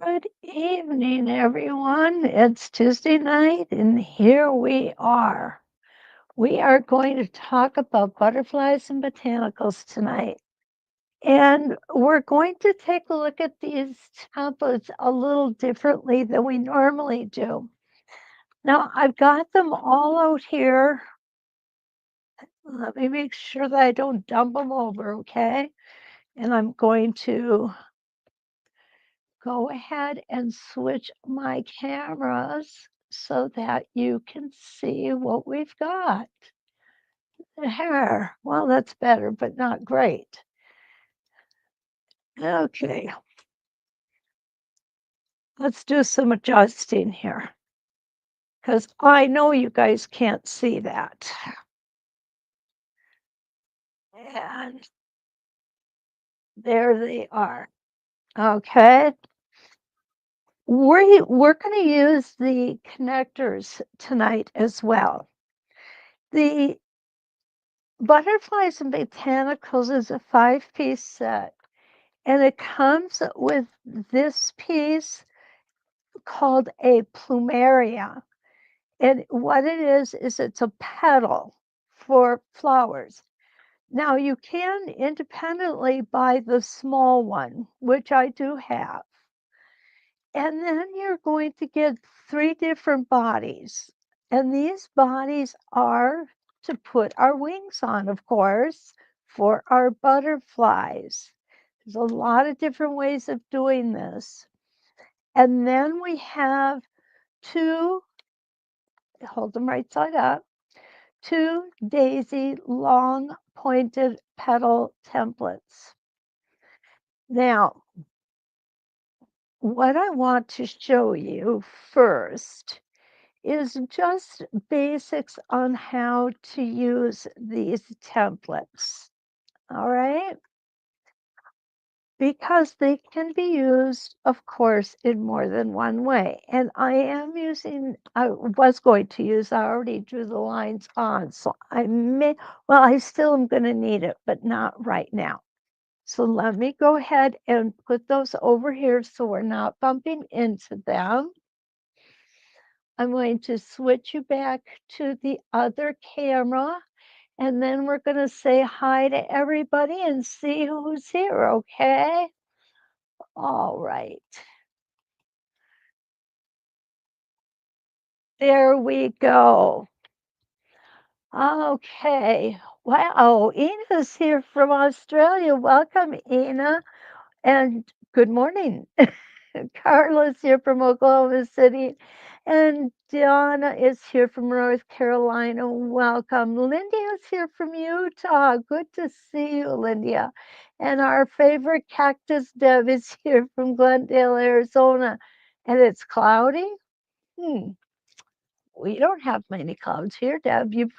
Good evening, everyone. It's Tuesday night, and here we are. We are going to talk about butterflies and botanicals tonight. And we're going to take a look at these templates a little differently than we normally do. Now, I've got them all out here. Let me make sure that I don't dump them over, okay? And I'm going to go ahead and switch my cameras so that you can see what we've got. There. Well, that's better, but not great. Okay. Let's do some adjusting here because I know you guys can't see that. And there they are. Okay. We're going to use the connectors tonight as well. The Butterflies and Botanicals is a 5-piece set, and it comes with this piece called a plumeria. And what it is it's a petal for flowers. Now, you can independently buy the small one, which I do have. And then you're going to get 3 different bodies. And these bodies are to put our wings on, of course, for our butterflies. There's a lot of different ways of doing this. And then we have 2, hold them right side up, 2 daisy long pointed petal templates. Now, what I want to show you first is just basics on how to use these templates. All right. Because they can be used, of course, in more than one way. And I was going to use, I already drew the lines on, so I still am going to need it, but not right now. So let me go ahead and put those over here so we're not bumping into them. I'm going to switch you back to the other camera, and then we're going to say hi to everybody and see who's here, okay? All right. There we go. Okay. Wow, Ina's here from Australia. Welcome, Ina, and good morning. Carla's here from Oklahoma City, and Donna is here from North Carolina. Welcome. Lydia's here from Utah. Good to see you, Lydia. And our favorite cactus Deb is here from Glendale, Arizona. And it's cloudy? We don't have many clouds here, Deb. You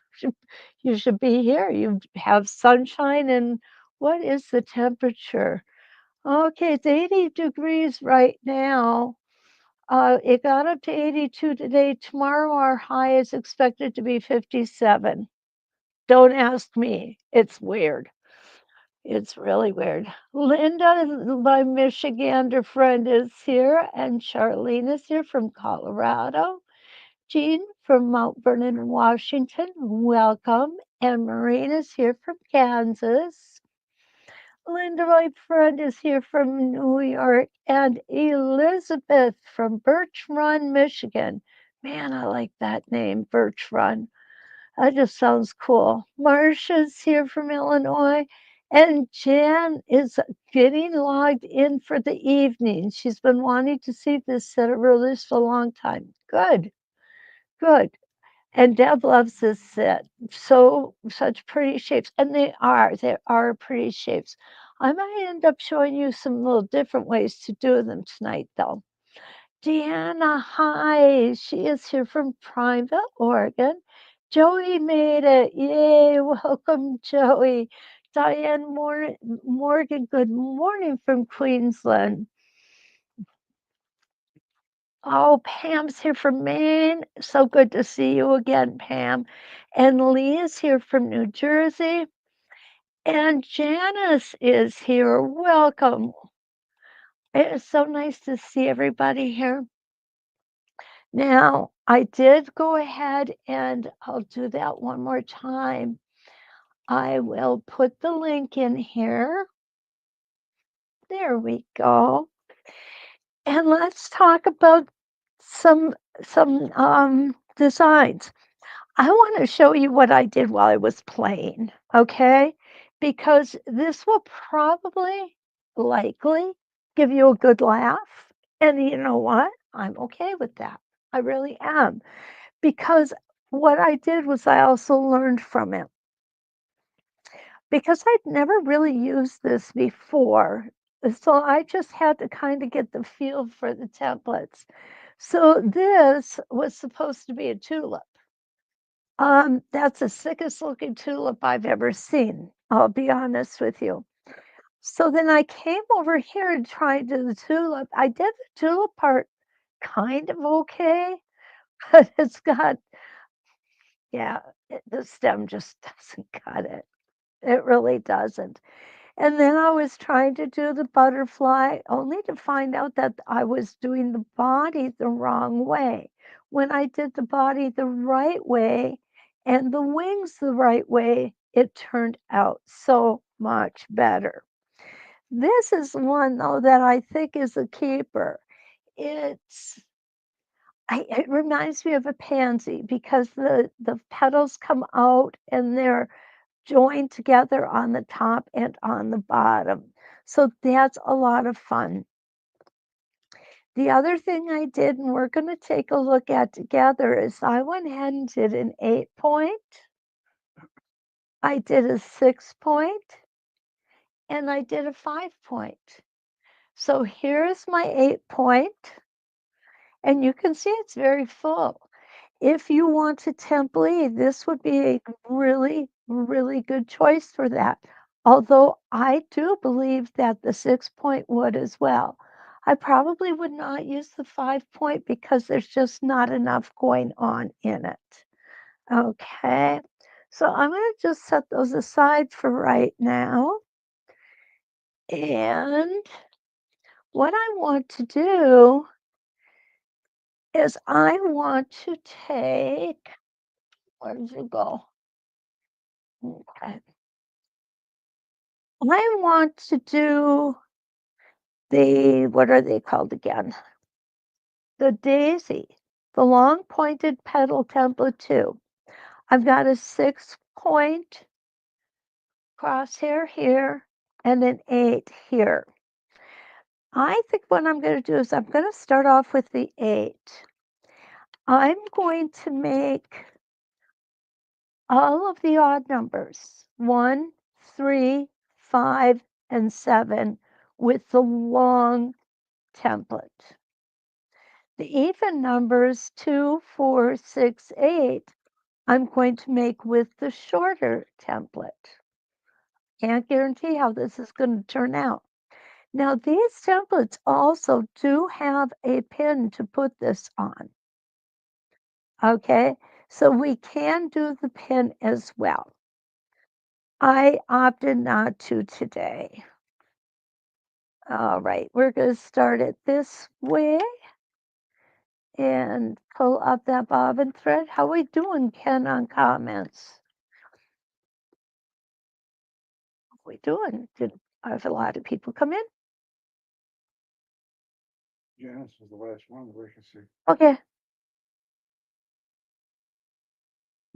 should be here. You have sunshine, and what is the temperature? Okay, it's 80 degrees right now. It got up to 82 today. Tomorrow, our high is expected to be 57. Don't ask me. It's weird. It's really weird. Linda, my Michigander friend, is here, and Charlene is here from Colorado. Jean from Mount Vernon, Washington, welcome. And Maureen is here from Kansas. Linda, my friend, is here from New York. And Elizabeth from Birch Run, Michigan. Man, I like that name, Birch Run. That just sounds cool. Marcia's here from Illinois. And Jan is getting logged in for the evening. She's been wanting to see this set of release for a long time. Good. Good. And Deb loves this set. Such pretty shapes. And they are pretty shapes. I might end up showing you some little different ways to do them tonight, though. Deanna, hi. She is here from Prineville, Oregon. Joey made it. Yay. Welcome, Joey. Diane Morgan, good morning from Queensland. Oh, Pam's here from Maine. So good to see you again, Pam. And Lee is here from New Jersey. And Janice is here. Welcome. It is so nice to see everybody here. Now, I did go ahead and I'll do that one more time. I will put the link in here. There we go. And let's talk about some designs. I want to show you what I did while I was playing, okay? Because this will probably, likely, give you a good laugh. And you know what? I'm okay with that. I really am. Because what I did was I also learned from it. Because I'd never really used this before, so I just had to kind of get the feel for the templates. So this was supposed to be a tulip. That's the sickest looking tulip I've ever seen, I'll be honest with you. So then I came over here and tried to do the tulip. I did the tulip part kind of okay, but it's got, yeah, the stem just doesn't cut it. It really doesn't. And then I was trying to do the butterfly only to find out that I was doing the body the wrong way. When I did the body the right way and the wings the right way, it turned out so much better. This is one though that I think is a keeper. It's it reminds me of a pansy because the petals come out and they're joined together on the top and on the bottom. So that's a lot of fun. The other thing I did, and we're going to take a look at together, is I went ahead and did an 8-point, I did a 6-point, and I did a 5-point. So here's my 8-point, and you can see it's very full. If you want to template, this would be a really, really good choice for that. Although I do believe that the 6-point would as well. I probably would not use the 5-point because there's just not enough going on in it. Okay, so I'm going to just set those aside for right now. And what I want to do is I want to take, where did you go? Okay. I want to do the, what are they called again? The daisy, the long pointed petal template 2. I've got a 6-point crosshair here and an 8 here. I think what I'm going to do is I'm going to start off with the 8. I'm going to make all of the odd numbers 1, 3, 5, and 7 with the long template. The even numbers 2, 4, 6, 8, I'm going to make with the shorter template. Can't guarantee how this is going to turn out. Now, these templates also do have a pin to put this on. Okay, so we can do the pin as well. I opted not to today. All right, we're going to start it this way and pull up that bobbin thread. How we doing, Ken, on comments? How we doing? Did I have a lot of people come in? Yeah, this was the last one that we can see. Okay.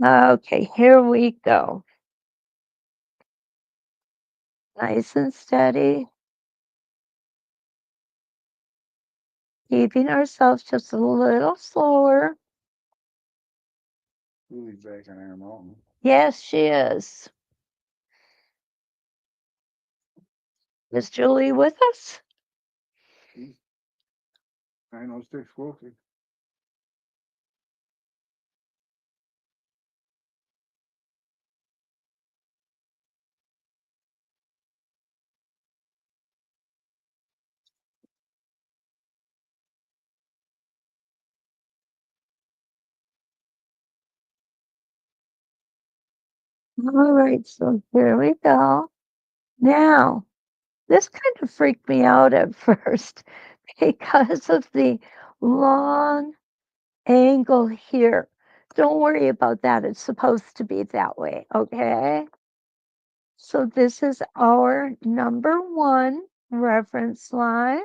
Okay, here we go. Nice and steady. Keeping ourselves just a little slower. Julie's back on Air Mountain. Yes, she is. Is Julie with us? I know sticks quilted. All right, so here we go. Now, This kind of freaked me out at first because of the long angle here. Don't worry about that. It's supposed to be that way, okay? So this is our number 1 reference line.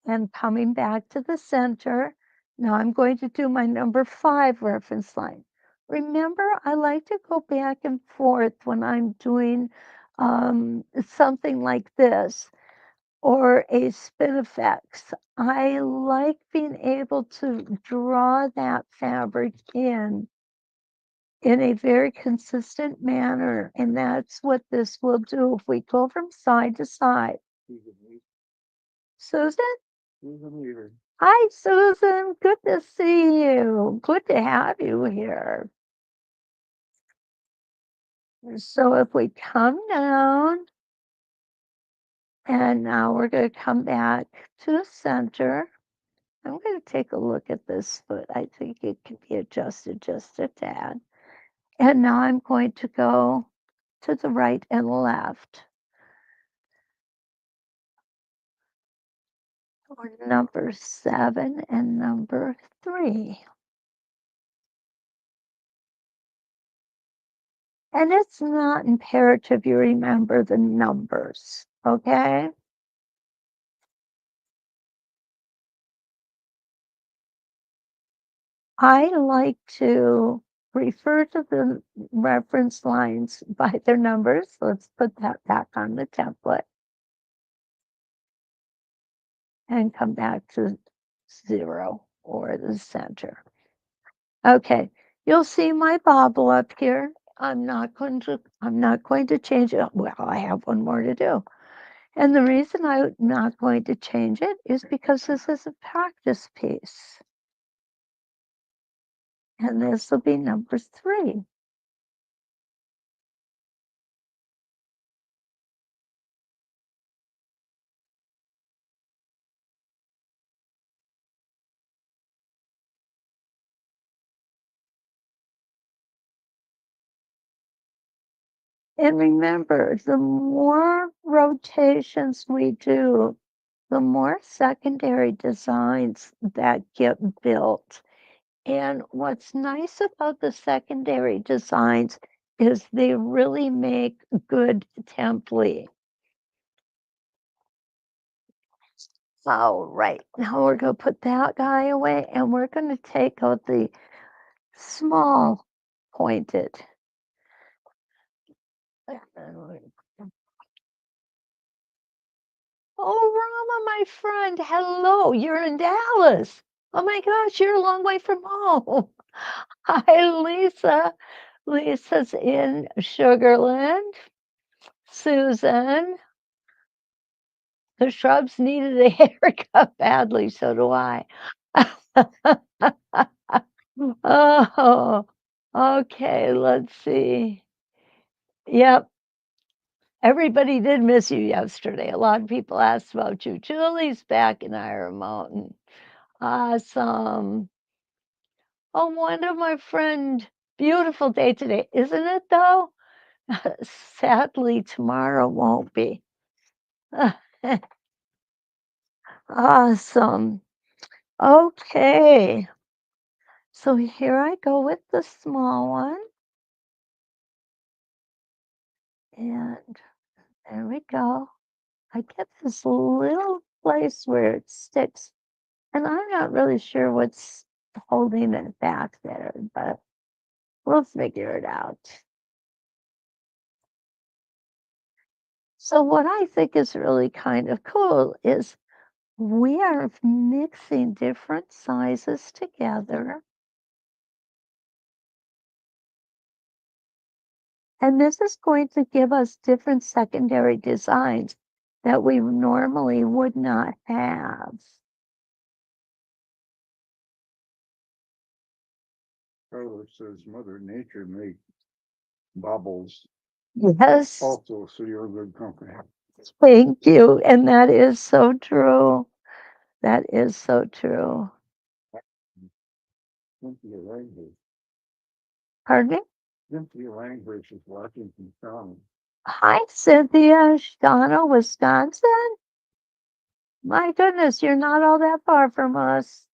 And coming back to the center, now I'm going to do my number 5 reference line. Remember, I like to go back and forth when I'm doing something like this or a spinifex. I like being able to draw that fabric in a very consistent manner, and that's what this will do if we go from side to side. Susan? Susan Weaver. Hi, Susan. Good to see you. Good to have you here. So if we come down, and now we're going to come back to the center. I'm going to take a look at this foot. I think it can be adjusted just a tad. And now I'm going to go to the right and left. Or number 7 and number 3. And it's not imperative you remember the numbers, okay? I like to refer to the reference lines by their numbers. Let's put that back on the template and come back to 0 or the center. Okay, you'll see my bobble up here. I'm not going to change it. Well, I have one more to do. And the reason I'm not going to change it is because this is a practice piece. And this will be number 3. And remember, the more rotations we do, the more secondary designs that get built. And what's nice about the secondary designs is they really make good template. All right, now we're going to put that guy away and we're going to take out the small pointed. Oh, Rama, my friend, hello. You're in Dallas. Oh my gosh, you're a long way from home. Hi, Lisa. Lisa's in Sugarland. Susan, the shrubs needed a haircut badly, so do I. Oh, okay, let's see. Yep, everybody did miss you yesterday. A lot of people asked about you. Julie's back in Iron Mountain. Awesome. Oh, one of my friend, beautiful day today, isn't it though? Sadly, tomorrow won't be. Awesome. Okay. So here I go with the small one. And there we go. I get this little place where it sticks. And I'm not really sure what's holding it back there, but we'll figure it out. So what I think is really kind of cool is we are mixing different sizes together. And this is going to give us different secondary designs that we normally would not have. Carlos says Mother Nature made bubbles Yes, also, so you're a good company. thank you. And that is so true. That is so true. You're right here. Pardon me? Cynthia Langbridge is watching from town. Hi, Cynthia, Stano, Wisconsin. My goodness, you're not all that far from us.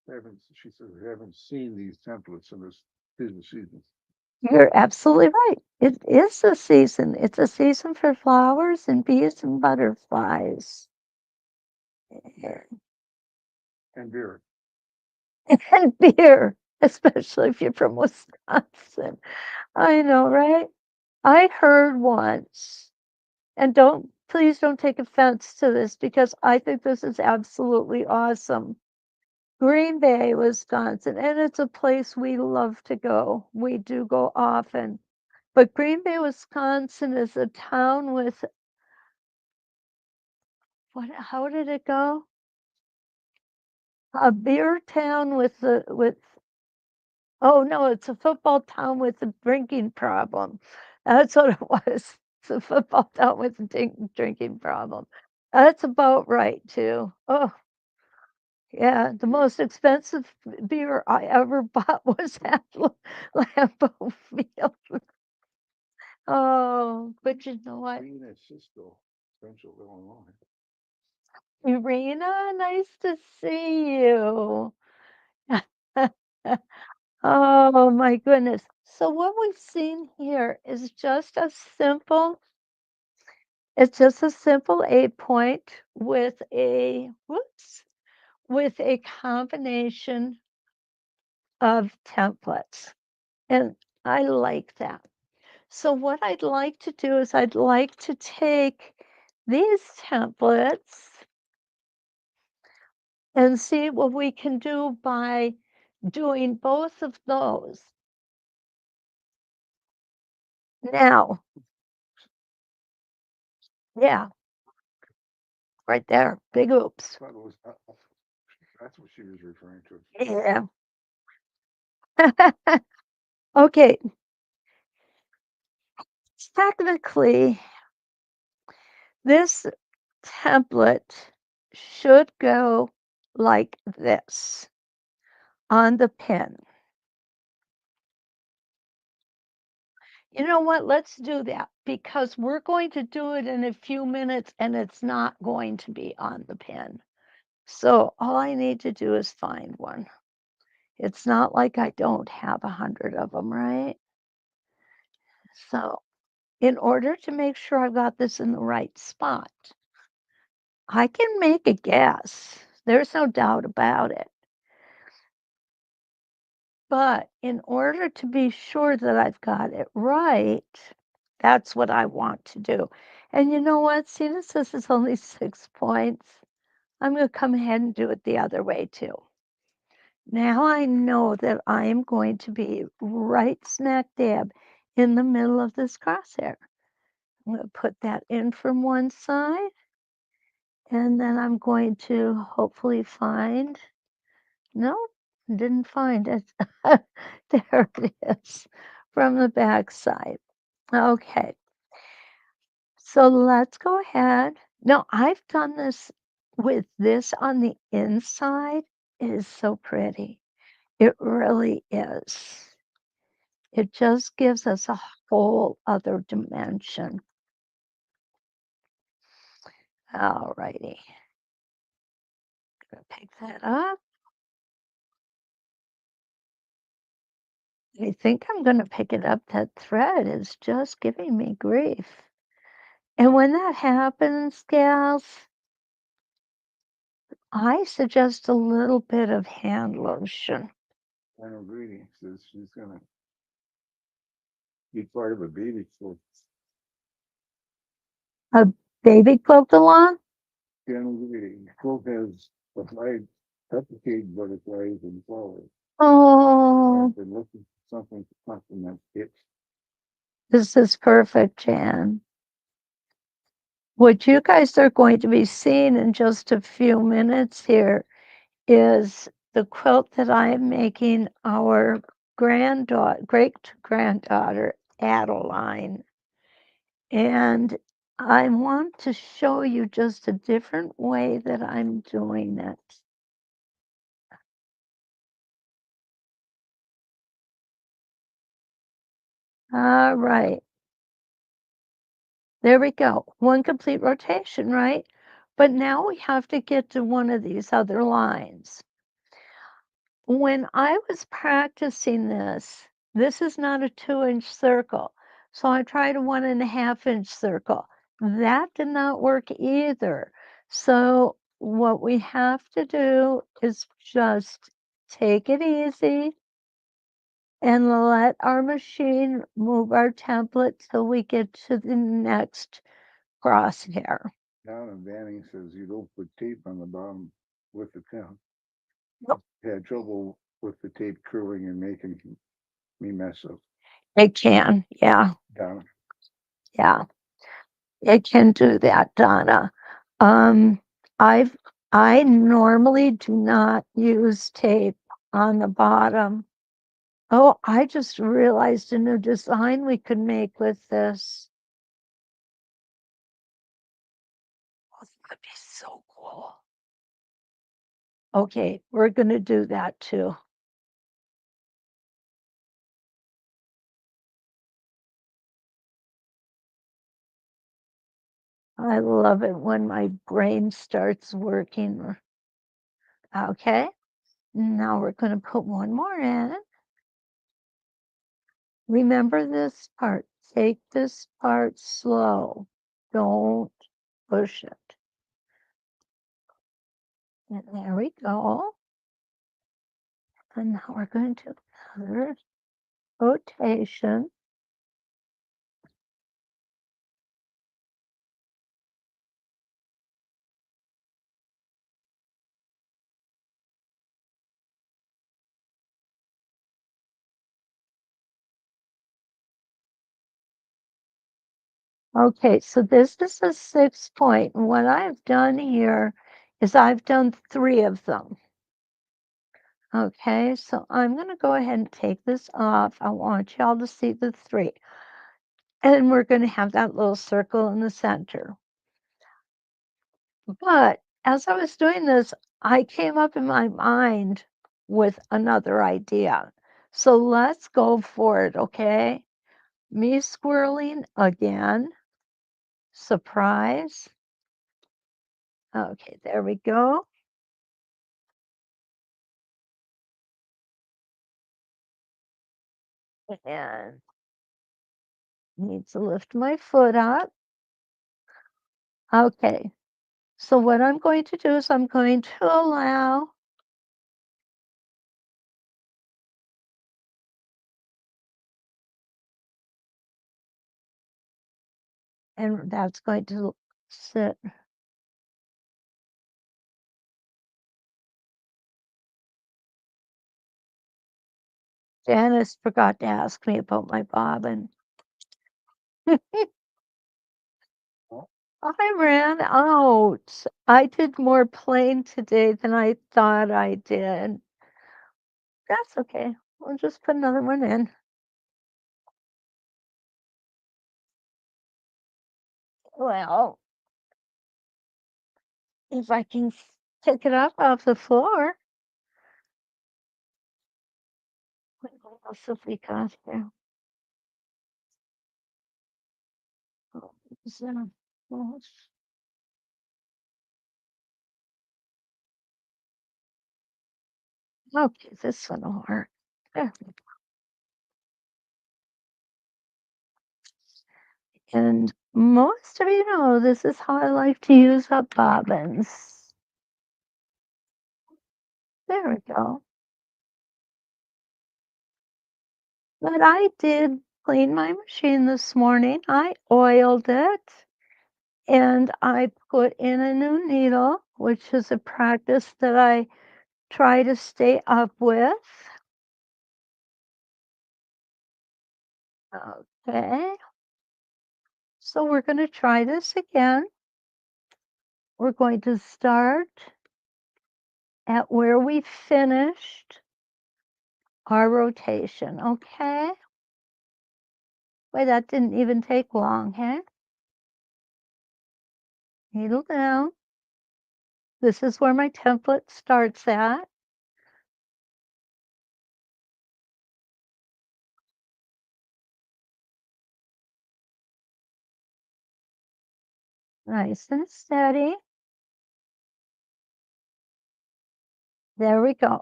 She says, I haven't seen these templates in this busy season. You're absolutely right. It is a season. It's a season for flowers and bees and butterflies. And beer. And beer, especially if you're from Wisconsin. I know, right? I heard once, and please don't take offense to this because I think this is absolutely awesome. Green Bay, Wisconsin, and it's a place we love to go. We do go often. But Green Bay, Wisconsin is a town with how did it go? A beer town with oh no, it's a football town with a drinking problem. That's what it was. It's a football town with a drinking problem. That's about right too. Oh yeah, the most expensive beer I ever bought was at Lambeau Field. Oh, but you know what? Rena Cisco, Central Illinois. Irina, nice to see you. Oh my goodness. So what we've seen here is just a simple, it's just a simple 8-point with with a combination of templates. And I like that. So what I'd like to do is I'd like to take these templates and see what we can do by doing both of those. Now, yeah, right there, big oops. That's what she was referring to. Yeah. Okay, technically, this template should go like this on the pin. You know what? Let's do that because we're going to do it in a few minutes and it's not going to be on the pin. So all I need to do is find one. It's not like I don't have 100 of them, right? So in order to make sure I've got this in the right spot, I can make a guess. There's no doubt about it. But in order to be sure that I've got it right, that's what I want to do. And you know what? Seeing as this is only 6 points, I'm going to come ahead and do it the other way too. Now I know that I am going to be right smack dab in the middle of this crosshair. I'm going to put that in from one side, and then I'm going to hopefully find, no, didn't find it. There it is from the back side. Okay, so let's go ahead. Now I've done this with this on the inside. It is so pretty. It really is. It just gives us a whole other dimension. All righty. Gonna pick that up. I think I'm gonna pick it up. That thread is just giving me grief. And when that happens, gals, I suggest a little bit of hand lotion. Final greeting says she's gonna be part of a baby quilt. A baby quilt along? Final greeting. Quilt has a flag, replicated butterflies and flowers. Oh, I've been looking for something to complement it. this is perfect, Jan. What you guys are going to be seeing in just a few minutes here is the quilt that I am making our great granddaughter Adeline. And I want to show you just a different way that I'm doing it. All right. There we go. One complete rotation, right? But now we have to get to one of these other lines. When I was practicing this is not a 2-inch circle. So I tried a 1.5-inch circle. That did not work either. So what we have to do is just take it easy and let our machine move our template till we get to the next crosshair. Down and Banning says you don't put tape on the bottom with the pen. Nope. Had trouble with the tape curling and making me mess up. It can, yeah, Down. yeah. It can do that, Donna. Um, I've I normally do not use tape on the bottom. Oh, I just realized a new design we could make with this. Oh, that'd be so cool. Okay, we're gonna do that too. I love it when my brain starts working. Okay, now we're gonna put one more in. Remember this part. Take this part slow. Don't push it. And there we go. And now we're going to another rotation. Okay, so this is a 6-point. And what I've done here is I've done 3 of them. Okay, so I'm going to go ahead and take this off. I want y'all to see the 3. And we're going to have that little circle in the center. But as I was doing this, I came up in my mind with another idea. So let's go for it, okay? Me squirreling again. Surprise. Okay, there we go. And need to lift my foot up. Okay, so what I'm going to do is I'm going to allow and that's going to sit. Janice forgot to ask me about my bobbin. I ran out. I did more plain today than I thought I did. That's okay. We'll just put another one in. Well, if I can pick it up off the floor. What else have we got here? Oh, is there- oh, okay, this one will work. There. And most of you know this is how I like to use up bobbins. There we go. But I did clean my machine this morning. I oiled it and I put in a new needle, which is a practice that I try to stay up with. Okay. So we're going to try this again. We're going to start at where we finished our rotation, okay? Wait, that didn't even take long, huh? Needle down. This is where my template starts at. Nice and steady. There we go.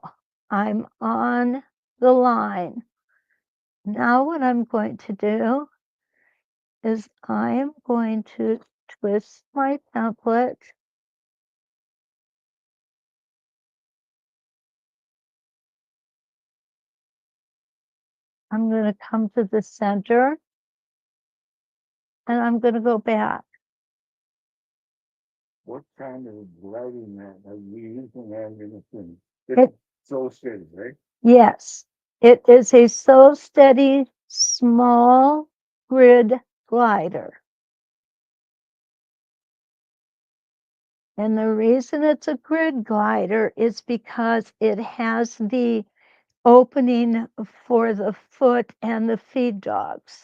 I'm on the line. Now what I'm going to do is I am going to twist my template. I'm going to come to the center and I'm going to go back. What kind of lighting mat are you using on your machine? It- It's so steady, right? Yes, it is a So Steady small grid glider. And the reason it's a grid glider is because it has the opening for the foot and the feed dogs.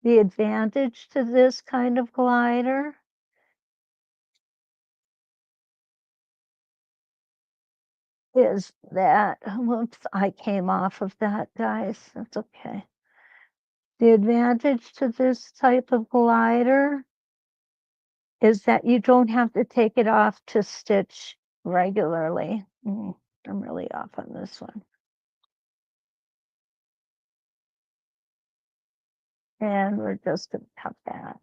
The advantage to this kind of glider is that, whoops, I came off of that, guys. That's okay. The advantage to this type of glider is that you don't have to take it off to stitch regularly. I'm really off on this one. And we're just going to cut that.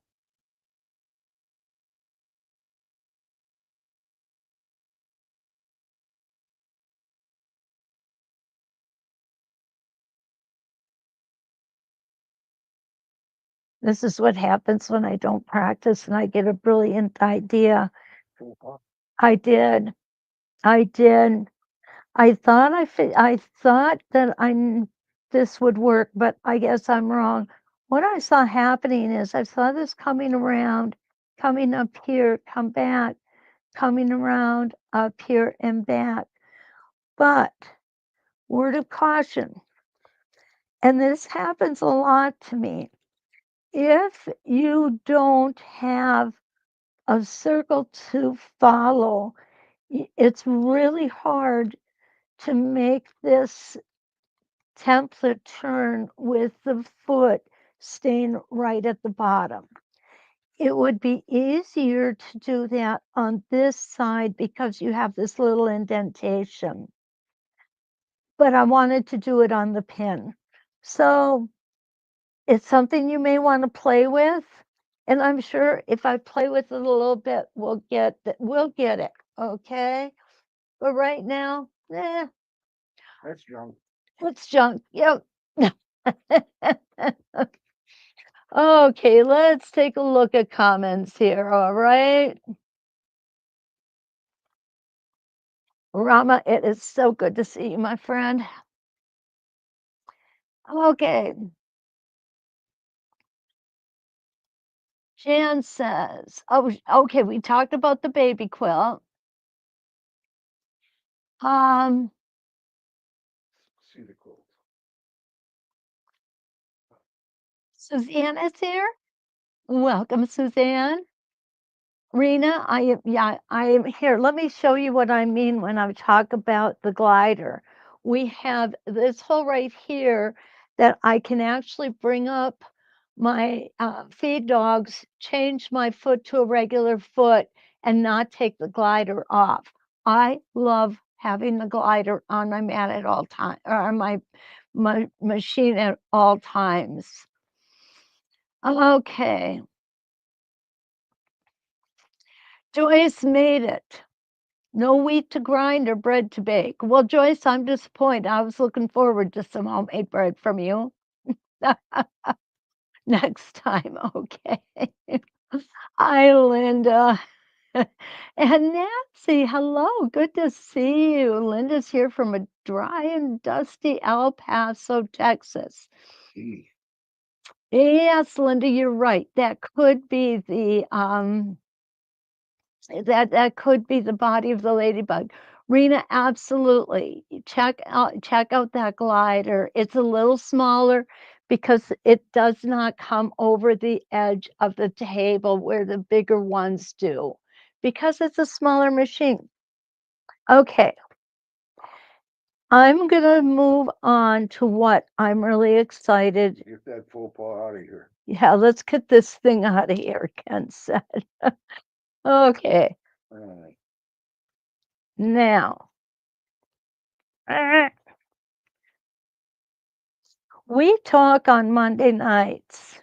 This is what happens when I don't practice and I get a brilliant idea. I did. I did. I thought I thought that this would work, but I guess I'm wrong. What I saw happening is I saw this coming around, coming up here, come back, coming around up here and back. But word of caution, and this happens a lot to me. If you don't have a circle to follow, it's really hard to make this template turn with the foot staying right at the bottom. It would be easier to do that on this side because you have this little indentation. But I wanted to do it on the pin. So it's something you may want to play with. And I'm sure if I play with it a little bit, we'll get it. Okay. But right now, That's junk. it's junk. Yep. Okay, let's take a look at comments here. All right. Rama, it is so good to see you, my friend. Okay. Jan says, oh, okay, we talked about the baby quilt. See the quilt. Suzanne is here. Welcome, Suzanne. Rena, I am here. Let me show you what I mean when I talk about the glider. We have this hole right here that I can actually bring up my feed dogs, change my foot to a regular foot, and not take the glider off. I love having the glider on my mat at all times, or on my machine at all times. Okay. Joyce made it. No wheat to grind or bread to bake. Well, Joyce, I'm disappointed. I was looking forward to some homemade bread from you. Next time, okay. Hi, Linda. And Nancy, hello. Good to see you. Linda's here from a dry and dusty El Paso, Texas. Gee, Yes, Linda, you're right. That could be that could be the body of the ladybug. Rena, absolutely. Check out that glider. It's a little smaller because it does not come over the edge of the table where the bigger ones do, because it's a smaller machine. Okay. I'm gonna move on to what I'm really excited. Get that faux pas out of here. Yeah, let's get this thing out of here, Ken said. Okay, Alright. now we talk on Monday nights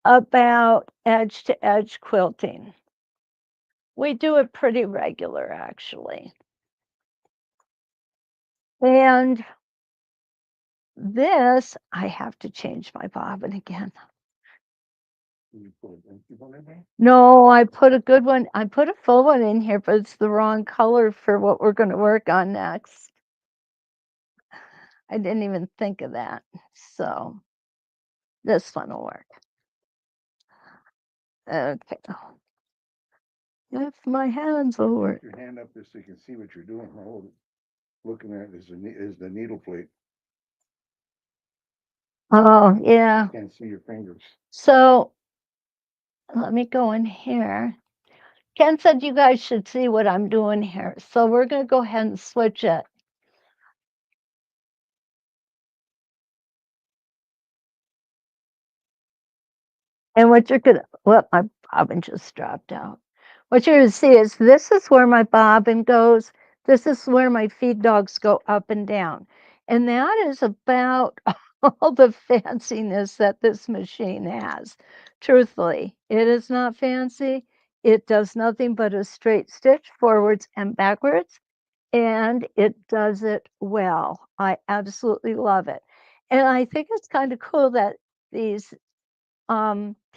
about edge to edge quilting. We do it pretty regular, actually. And this, I have to change my bobbin again. You put an empty one in there? No, I put a good one. I put a full one in here, but it's the wrong color for what we're going to work on next. I didn't even think of that. So this one will work. Okay. If my hands will work. Put your hand up just so you can see what you're doing. Hold it. Looking at it is the needle plate. Oh, yeah. Can't see your fingers. So let me go in here. Ken said you guys should see what I'm doing here. So we're going to go ahead and switch it. And what you're gonna, well, my bobbin just dropped out. What you're gonna see is this is where my bobbin goes. This is where my feed dogs go up and down. And that is about all the fanciness that this machine has. Truthfully, it is not fancy. It does nothing but a straight stitch forwards and backwards, and it does it well. I absolutely love it. And I think it's kind of cool that these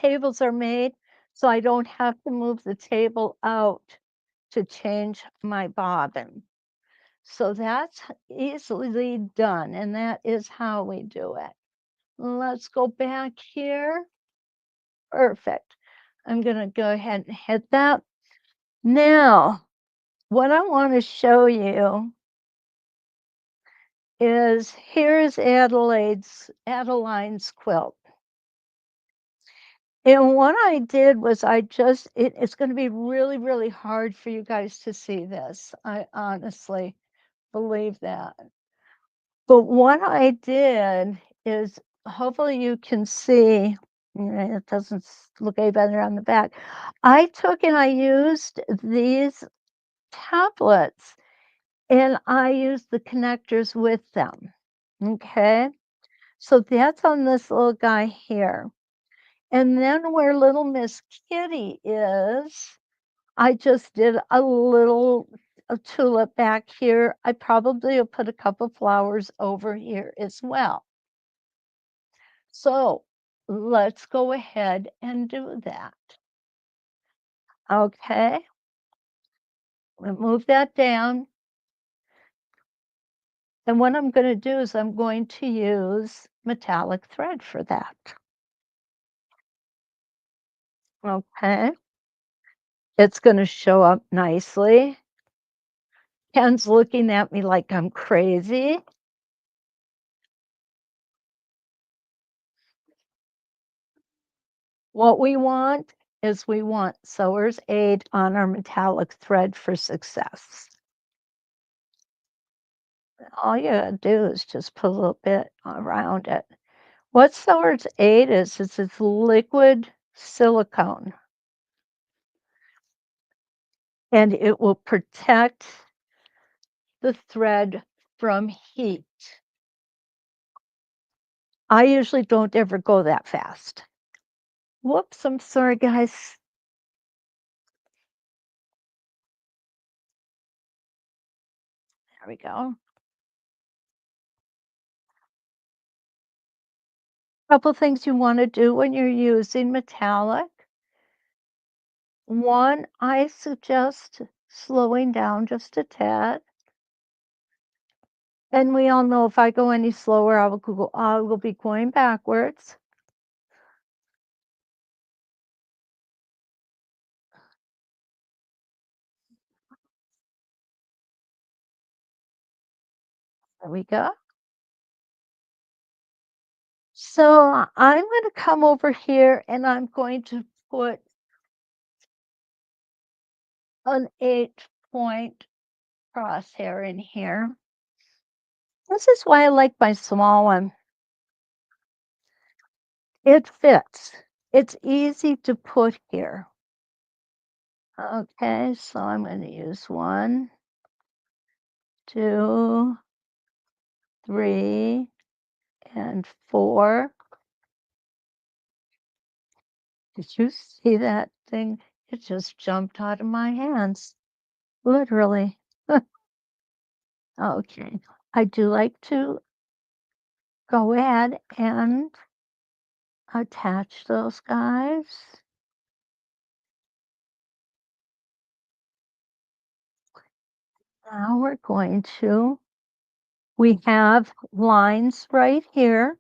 tables are made, so I don't have to move the table out to change my bobbin. So that's easily done, and that is how we do it. Let's go back here. Perfect. I'm going to go ahead and hit that. Now, what I want to show you is here's Adeline's quilt. And what I did was it's going to be really, really hard for you guys to see this. I honestly believe that. But what I did is hopefully you can see, it doesn't look any better on the back. I took and I used these tablets and I used the connectors with them. Okay. So that's on this little guy here. And then where little Miss Kitty is, I just did a tulip back here. I probably will put a couple flowers over here as well. So let's go ahead and do that. Okay. We'll move that down. And what I'm going to do is I'm going to use metallic thread for that. Okay. It's going to show up nicely. Ken's looking at me like I'm crazy. What we want is we want sewer's aid on our metallic thread for success. All you gotta do is just put a little bit around it. What sewer's aid is it's liquid silicone. And it will protect the thread from heat. I usually don't ever go that fast. Whoops, I'm sorry, guys. There we go. Couple things you want to do when you're using metallic. One, I suggest slowing down just a tad. And we all know if I go any slower, I will be going backwards. There we go. So I'm going to come over here and I'm going to put an 8-point crosshair in here. This is why I like my small one. It fits. It's easy to put here. Okay, so I'm going to use 1, 2, 3, and 4. Did you see that thing? It just jumped out of my hands, literally. Okay, I do like to go ahead and attach those guys. Now we're going to, we have lines right here,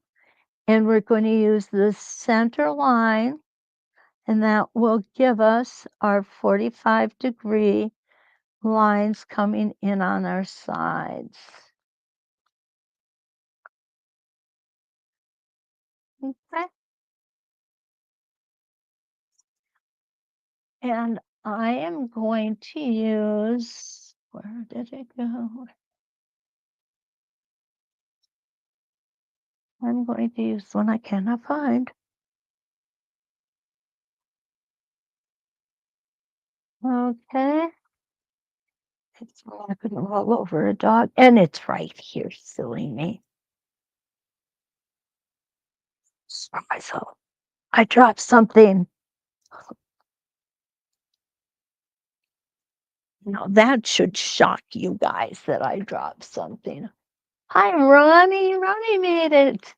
and we're going to use the center line, and that will give us our 45-degree lines coming in on our sides. Okay. And I am going to use, where did it go? I'm going to use one I cannot find. Okay. It's not going to roll over a dog. And it's right here, silly me. Sorry, so I dropped something. Now that should shock you guys that I dropped something. Hi, Ronnie. Ronnie made it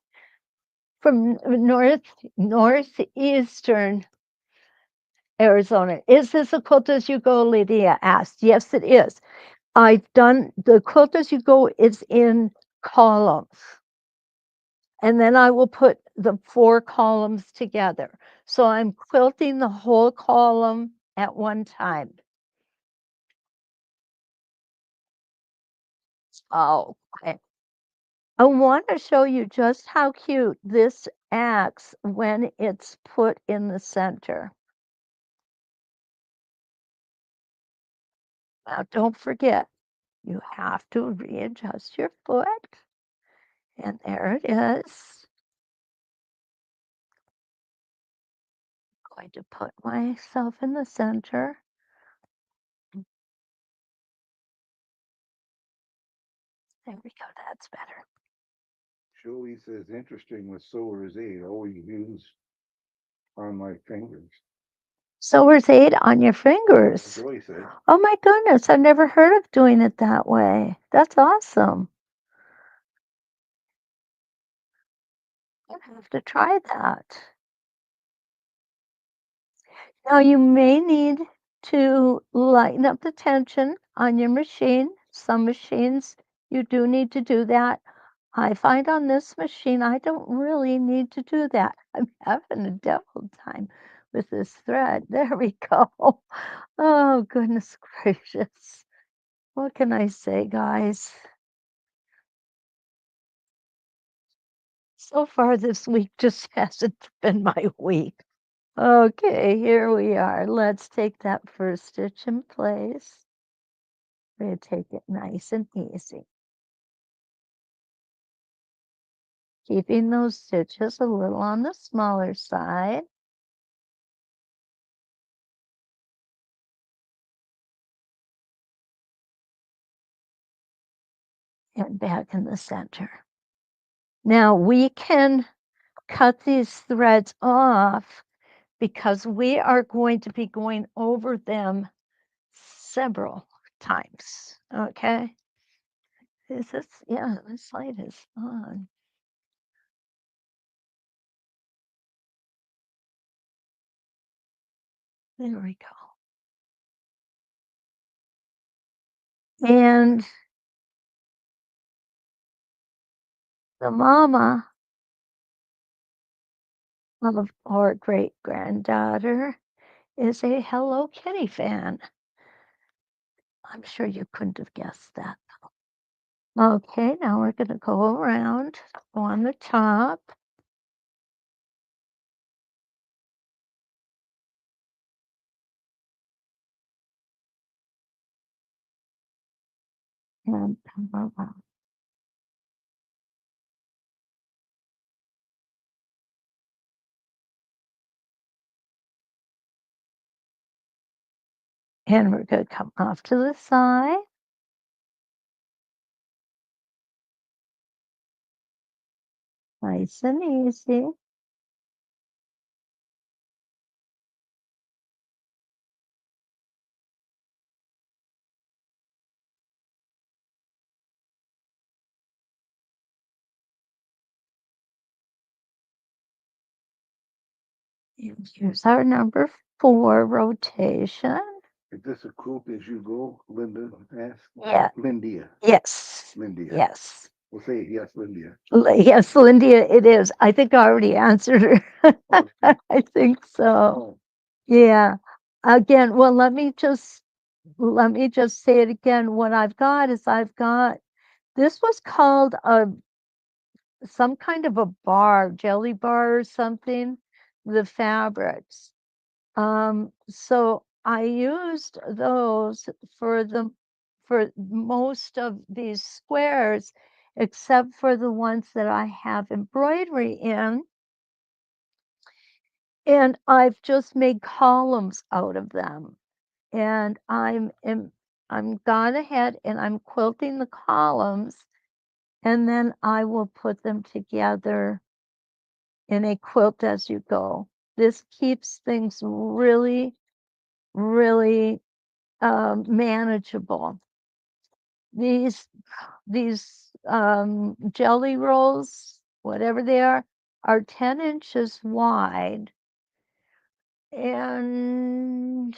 from northeastern Arizona. Is this a quilt as you go? Lydia asked. Yes, it is. I've done the quilt as you go is in columns. And then I will put the 4 columns together. So I'm quilting the whole column at one time. Oh, okay. I want to show you just how cute this acts when it's put in the center. Now, don't forget, you have to readjust your foot. And there it is. I'm going to put myself in the center. There we go, that's better. Joey says, interesting with sewer's aid, always use on my fingers. Sewer's aid on your fingers. Joey said. Oh my goodness, I've never heard of doing it that way. That's awesome. I have to try that. Now you may need to lighten up the tension on your machine. Some machines you do need to do that. I find on this machine I don't really need to do that. I'm having a devil time with this thread. There we go. Oh goodness gracious. What can I say, guys? So far this week just hasn't been my week. Okay, here we are. Let's take that first stitch in place. We're going to take it nice and easy. Keeping those stitches a little on the smaller side. And back in the center. Now we can cut these threads off because we are going to be going over them several times. Okay. Is this, yeah, this light is on. There we go. And the mama of our great granddaughter is a Hello Kitty fan. I'm sure you couldn't have guessed that. Okay, now we're going to go around on the top. And come around. And we're going to come off to the side. Nice and easy. And here's our number 4 rotation. Is this a quilt as you go? Linda asked. Yeah. Lindia. Yes. Lindia. Yes. We'll say yes, Lindia. Yes, Lindia, it is. I think I already answered her. Oh, I think so. oh, Yeah. Again, well, let me just say it again. What I've got is this was called some kind of a bar, jelly bar or something, the fabrics. So I used those for most of these squares, except for the ones that I have embroidery in. And I've just made columns out of them. And I'm gone ahead and I'm quilting the columns, and then I will put them together in a quilt as you go. This keeps things really, really manageable. These jelly rolls, whatever they are 10 inches wide. And,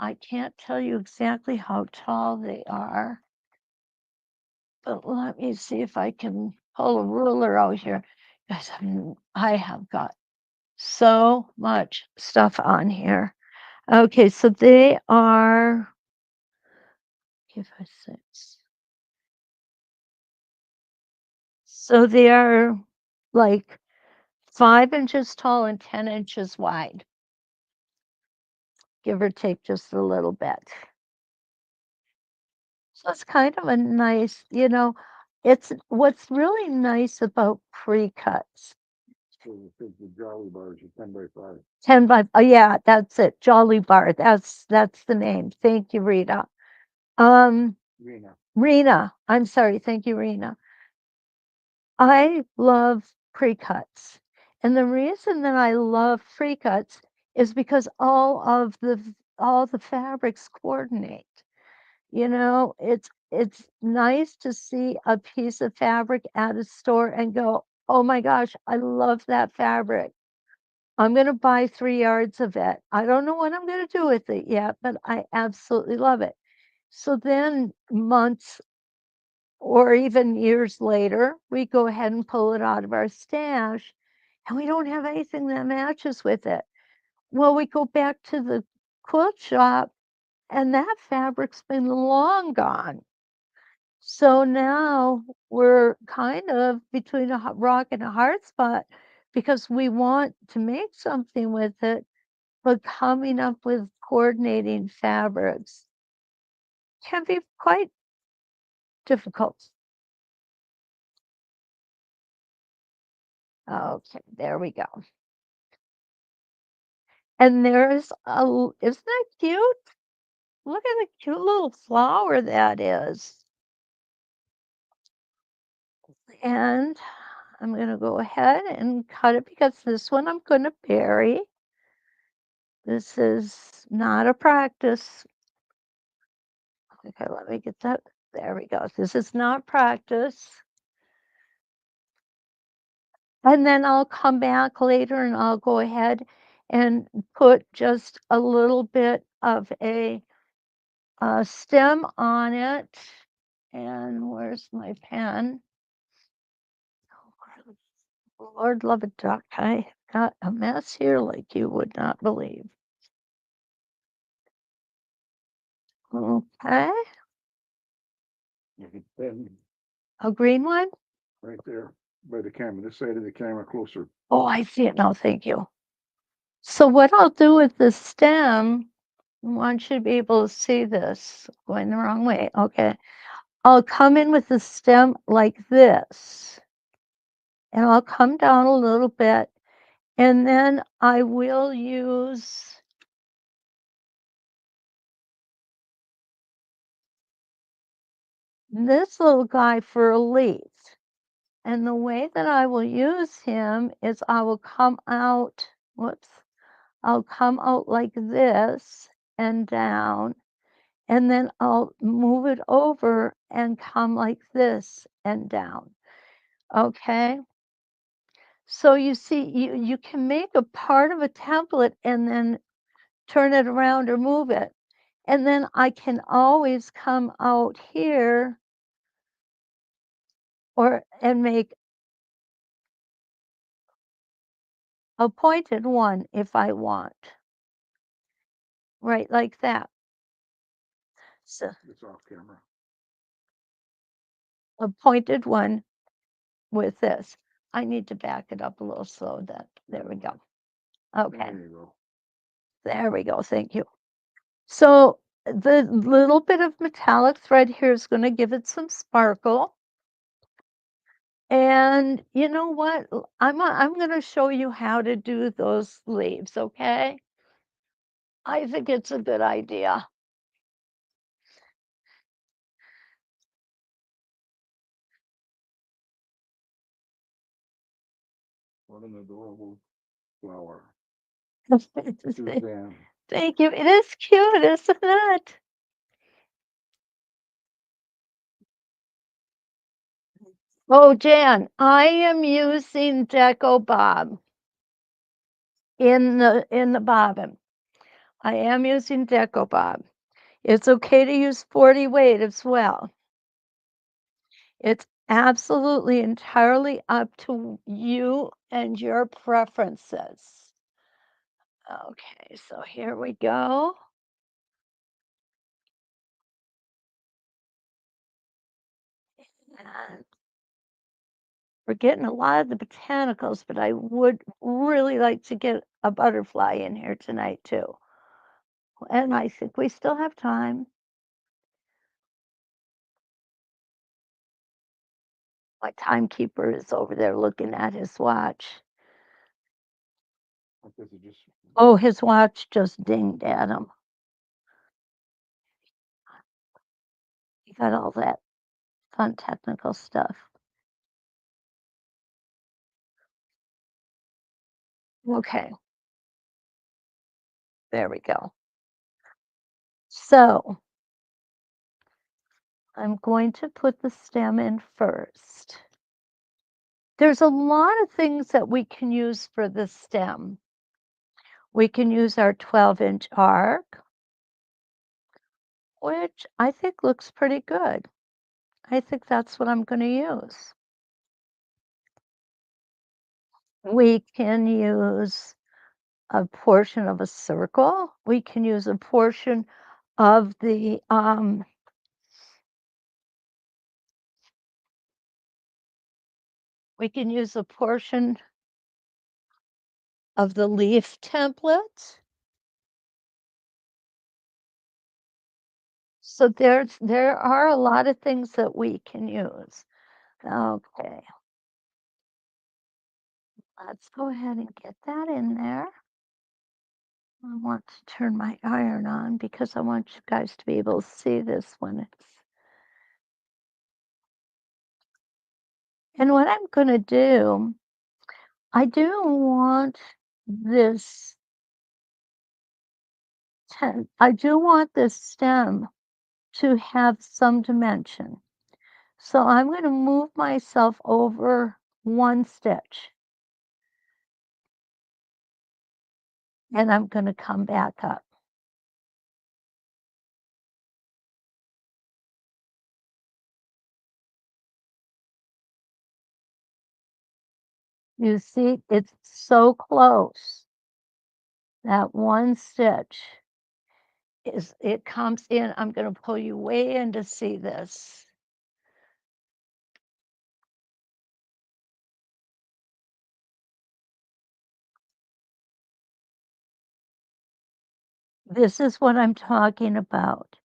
I can't tell you exactly how tall they are, but let me see if I can pull a ruler out here. Guys, I have got so much stuff on here. Okay, so they are, 6. So they are like 5 inches tall and 10 inches wide, give or take just a little bit. So it's kind of a nice, it's what's really nice about pre-cuts. so the Jolly bars are 10 by 5. 10 by, oh yeah, that's it. Jolly Bar. That's the name. Thank you, Rita. Rena. Rena. I'm sorry. Thank you, Rena. I love pre-cuts. And the reason that I love pre-cuts is because all the fabrics coordinate. It's nice to see a piece of fabric at a store and go, "Oh my gosh, I love that fabric. I'm going to buy 3 yards of it. I don't know what I'm going to do with it yet, but I absolutely love it." So then months or even years later, we go ahead and pull it out of our stash and we don't have anything that matches with it. Well, we go back to the quilt shop and that fabric's been long gone. So now we're kind of between a rock and a hard spot because we want to make something with it, but coming up with coordinating fabrics can be quite difficult. Okay, there we go. And isn't that cute? Look at the cute little flower that is. And I'm going to go ahead and cut it because this one I'm going to bury. This is not a practice. Okay, let me get that. There we go. This is not practice. And then I'll come back later and I'll go ahead and put just a little bit of a stem on it. And where's my pen? Oh, Lord love a duck. I got a mess here like you would not believe. Okay. You can pen A green one? right there by the camera, this side of the camera closer. Oh, I see it now. Thank you. So what I'll do with the stem, I want you to be able to see this. Going the wrong way. Okay. I'll come in with the stem like this. And I'll come down a little bit. And then I will use this little guy for a leaf. And the way that I will use him is I will come out, whoops, I'll come out like this and down, and then I'll move it over and come like this and down. Okay. So you see, you can make a part of a template and then turn it around or move it. And then I can always come out here and make a pointed one if I want. Right like that. So It's off camera. a pointed one with this. I need to back it up a little so that there we go. Okay. There you go. There we go. Thank you. So the little bit of metallic thread here is going to give it some sparkle. And you know what? I'm going to show you how to do those leaves, okay? I think it's a good idea. What an adorable flower. Thank Suzanne. you. It is cute, isn't it? Oh, Jan, I am using Deco Bob in the bobbin. I am using Deco Bob. It's okay to use 40 weight as well. It's absolutely entirely up to you and your preferences. Okay, so here we go. And we're getting a lot of the botanicals, but I would really like to get a butterfly in here tonight too. And I think we still have time. My timekeeper is over there looking at his watch. Oh, his watch just dinged at him. He got all that fun technical stuff. Okay, there we go. So I'm going to put the stem in first. There's a lot of things that we can use for the stem. We can use our 12-inch arc, which I think looks pretty good. I think that's what I'm going to use. We can use a portion of a circle. We can use a portion of the we can use a portion of the leaf template. So there are a lot of things that we can use. Okay. Let's go ahead and get that in there. I want to turn my iron on because I want you guys to be able to see this when it's. And what I'm going to do, I do want this, I do want this stem to have some dimension. So I'm going to move myself over one stitch. And I'm going to come back up. You see, it's so close. That one stitch it comes in. I'm going to pull you way in to see this. This is what I'm talking about.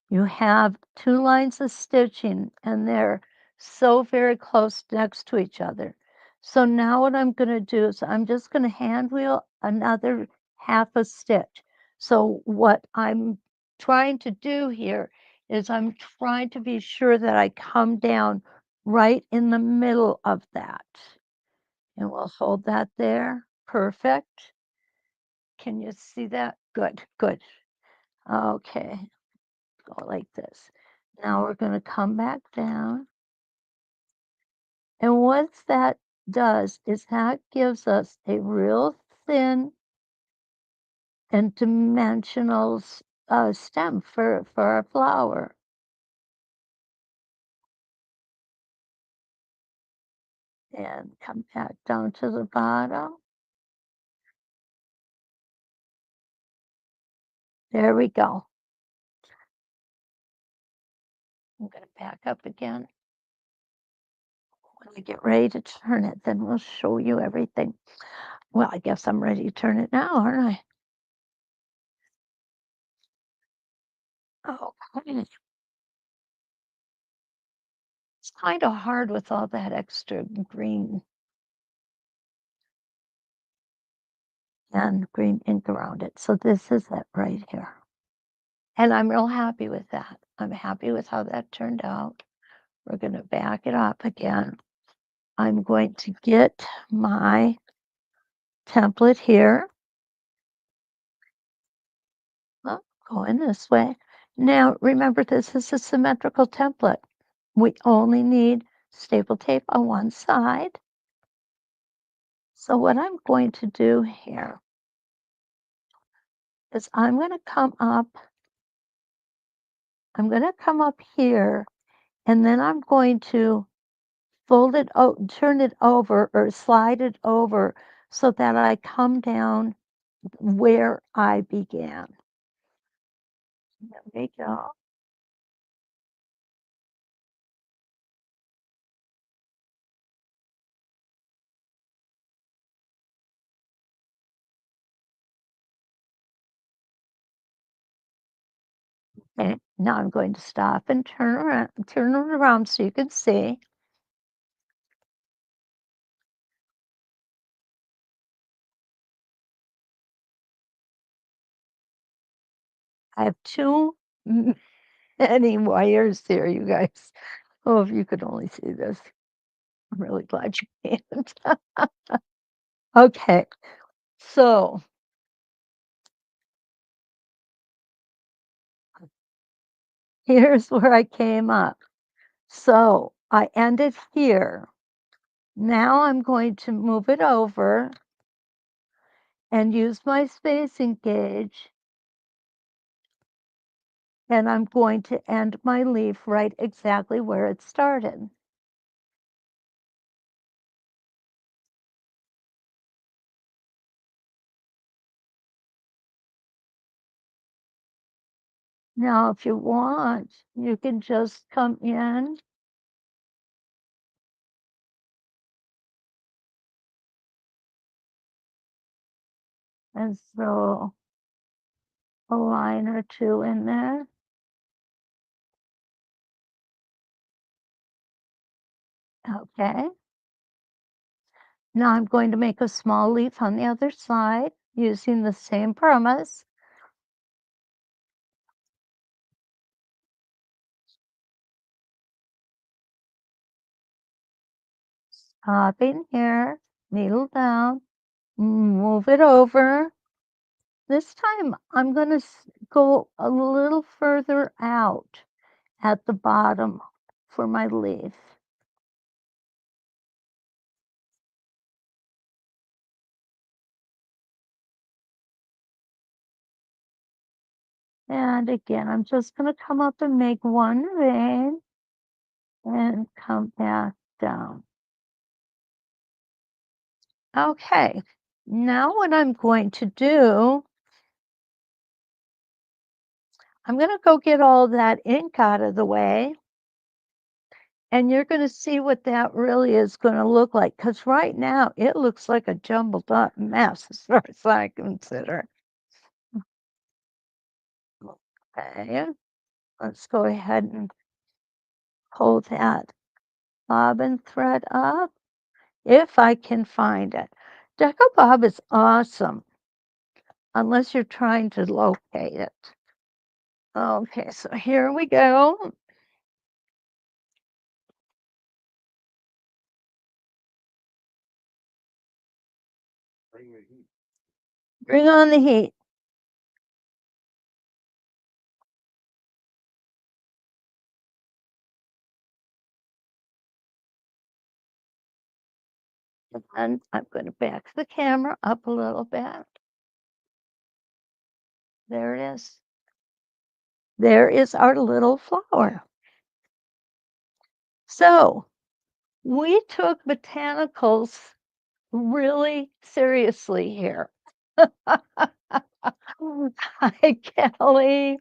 You have two lines of stitching and they're so very close next to each other. So now what I'm going to do is I'm just going to hand wheel another half a stitch. So what I'm trying to do here is I'm trying to be sure that I come down right in the middle of that. And we'll hold that there. Perfect. Can you see that? Good, good. Okay, go like this. Now we're going to come back down. And what that does is that gives us a real thin and dimensional stem for our flower. And come back down to the bottom. There we go. I'm going to back up again. When we get ready to turn it, then we'll show you everything. Well, I guess I'm ready to turn it now, aren't I? Okay. It's kind of hard with all that extra green and green ink around it. So this is it right here. And I'm real happy with that. I'm happy with how that turned out. We're going to back it up again. I'm going to get my template here. Well, going this way. Now, remember, this is a symmetrical template. We only need staple tape on one side. So what I'm going to do here is I'm going to come up here, and then I'm going to fold it out, turn it over or slide it over so that I come down where I began. There we go. Okay, now I'm going to stop and turn it around so you can see. I have too many wires here, you guys. Oh, if you could only see this. I'm really glad you can't. Okay, so here's where I came up. So I ended here. Now I'm going to move it over and use my spacing gauge, and I'm going to end my leaf right exactly where it started. Now, if you want, you can just come in and throw a line or two in there. Okay. Now I'm going to make a small leaf on the other side using the same premise. Stopping here, needle down, move it over. This time I'm going to go a little further out at the bottom for my leaf. And again, I'm just going to come up and make one vein and come back down. Okay, now what I'm going to do, I'm going to go get all that ink out of the way. And you're going to see what that really is going to look like. Because right now, it looks like a jumbled up mess as far as I consider. Okay, let's go ahead and pull that bobbin thread up, if I can find it. Deco Bob is awesome, unless you're trying to locate it. Okay, so here we go. Bring the heat. Bring on the heat. And I'm going to back the camera up a little bit. There it is. There is our little flower. So we took botanicals really seriously here. Hi, Kelly.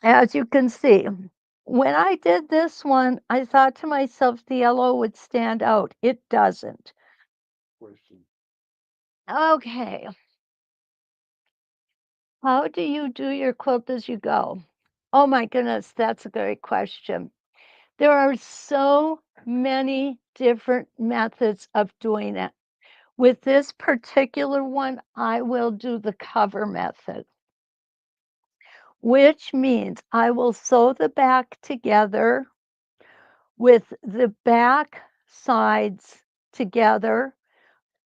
As you can see, when I did this one, I thought to myself the yellow would stand out. It doesn't. Question. Okay. How do you do your quilt as you go? Oh my goodness, that's a great question. There are so many different methods of doing it. With this particular one, I will do the cover method, which means I will sew the back together with the back sides together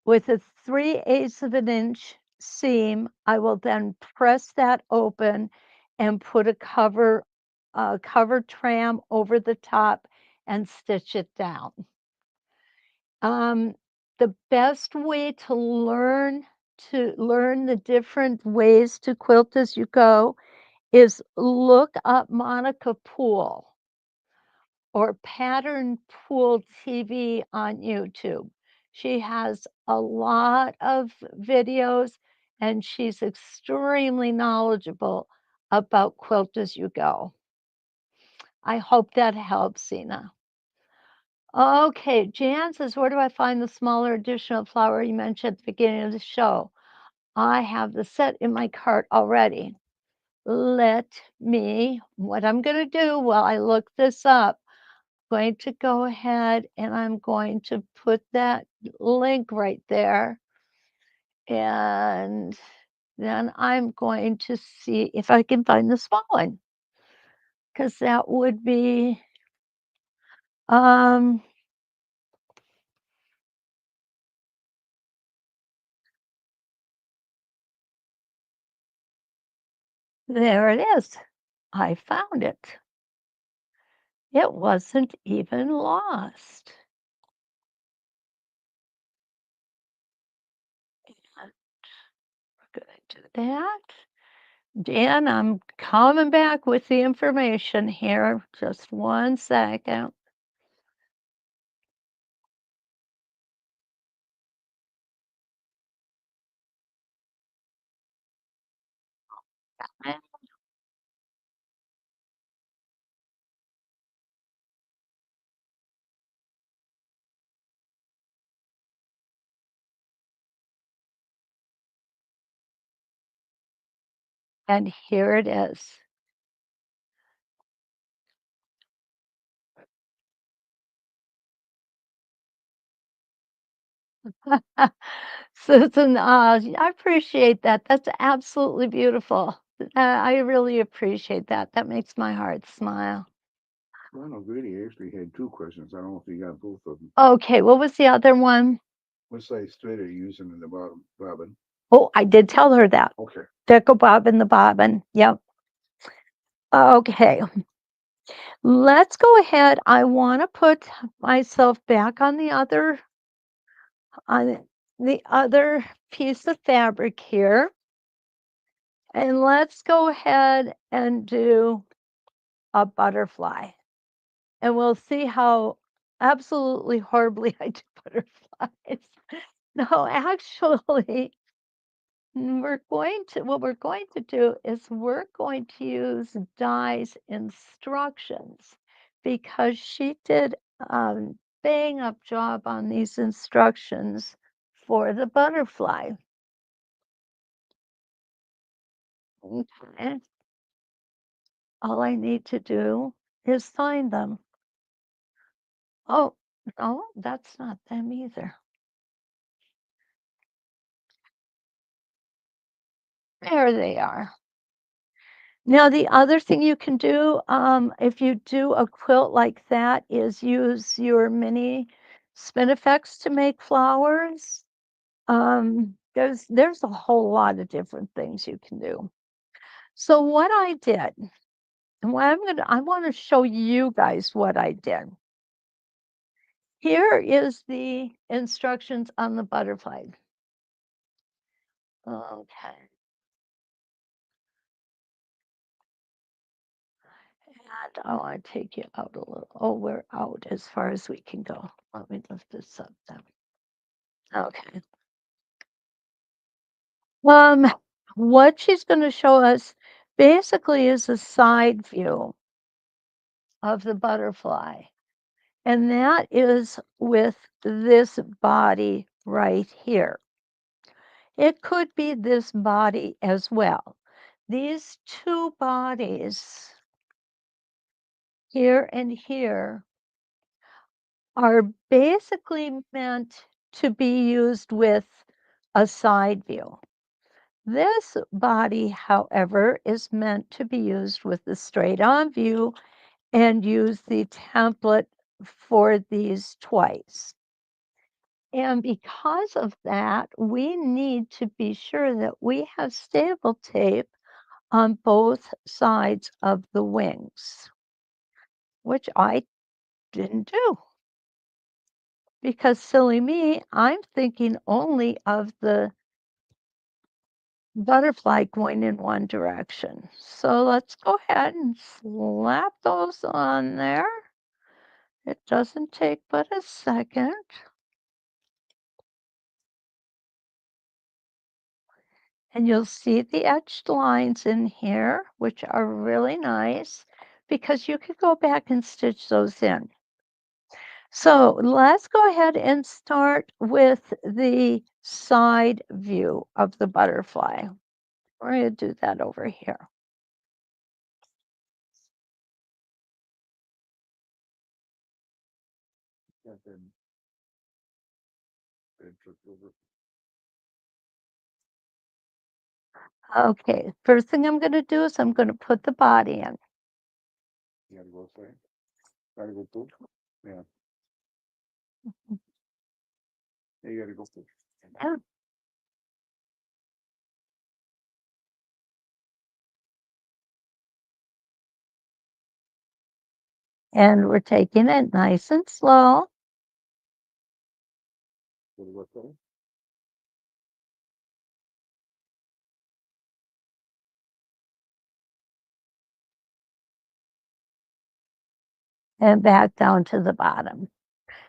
with a 3/8 of an inch seam. I will then press that open and put a cover tram over the top and stitch it down. Um, the best way to learn the different ways to quilt as you go is look up Monica Poole or Pattern Pool TV on YouTube. She has a lot of videos and she's extremely knowledgeable about quilt as you go. I hope that helps, Sina. Okay, Jan says, where do I find the smaller additional flower you mentioned at the beginning of the show? I have the set in my cart already. What I'm going to do while I look this up, going to go ahead and I'm going to put that link right there. And then I'm going to see if I can find the small one. Because that would be, there it is. I found it. It wasn't even lost. We're going to do that. Dan, I'm coming back with the information here. Just 1 second. And here it is. Susan, I appreciate that. That's absolutely beautiful. I really appreciate that. That makes my heart smile. Ronald Grady actually had two questions. I don't know if you got both of them. Okay, what was the other one? What size thread are you using in the bottom bobbin? Oh, I did tell her that. Okay. Deco bobbin, the bobbin. Yep. Okay. Let's go ahead. I want to put myself back on the other piece of fabric here. And let's go ahead and do a butterfly. And we'll see how absolutely horribly I do butterflies. No, actually, what we're going to do is we're going to use Di's instructions because she did a bang up job on these instructions for the butterfly. Okay. All I need to do is sign them. Oh, no, that's not them either. There they are. Now, the other thing you can do, if you do a quilt like that, is use your mini Spinifex to make flowers. There's a whole lot of different things you can do. So what I did, and what I want to show you guys what I did. Here is the instructions on the butterfly. Okay. And I want to take you out a little. Oh, we're out as far as we can go. Let me lift this up then. Okay. Um, what she's going to show us basically is a side view of the butterfly. And that is with this body right here. It could be this body as well. These two bodies, here and here, are basically meant to be used with a side view. This body, however, is meant to be used with the straight on view and use the template for these twice. And because of that, we need to be sure that we have staple tape on both sides of the wings, which I didn't do. Because silly me, I'm thinking only of the butterfly going in one direction. So let's go ahead and slap those on there. It doesn't take but a second. And you'll see the etched lines in here, which are really nice because you could go back and stitch those in. So let's go ahead and start with the side view of the butterfly. We're going to do that over here. And then flip over. Okay, first thing I'm going to do is I'm going to put the body in. You gotta go say. Gotta go poop. Yeah. Yeah, you gotta go poop. Yeah. And we're taking it nice and slow. Gotta go say. And back down to the bottom.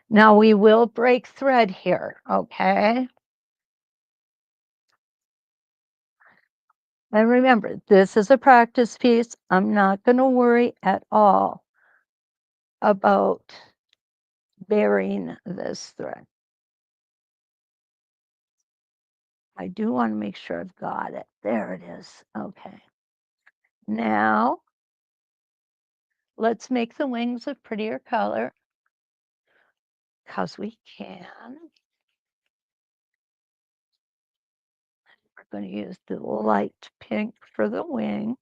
Now we will break thread here, okay? And remember, this is a practice piece. I'm not going to worry at all about burying this thread. I do want to make sure I've got it. There it is. Okay. Now, let's make the wings a prettier color because we can. We're going to use the light pink for the wings.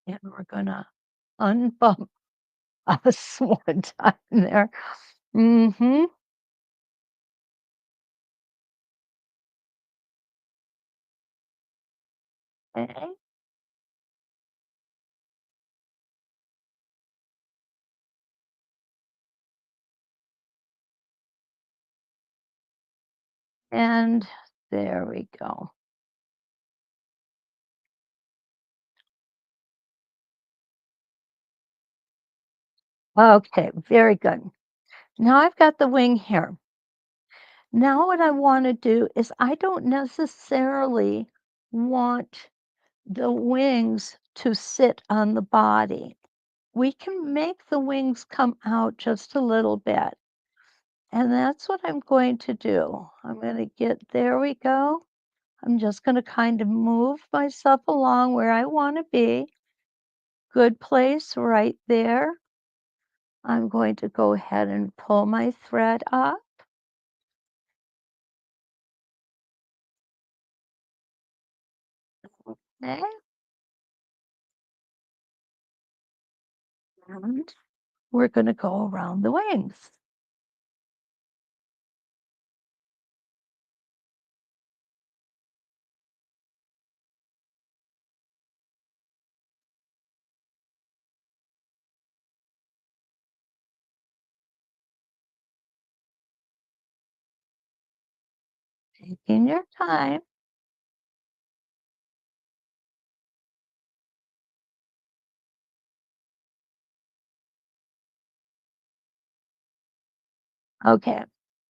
And we're going to unbump us one time there. Mm-hmm. Okay. And there we go. Okay, very good. Now I've got the wing here. Now what I want to do is I don't necessarily want the wings to sit on the body. We can make the wings come out just a little bit. And that's what I'm going to do. I'm going to get, there we go. I'm just going to kind of move myself along where I want to be. Good place right there. I'm going to go ahead and pull my thread up. Okay. And we're going to go around the wings. Taking your time. Okay,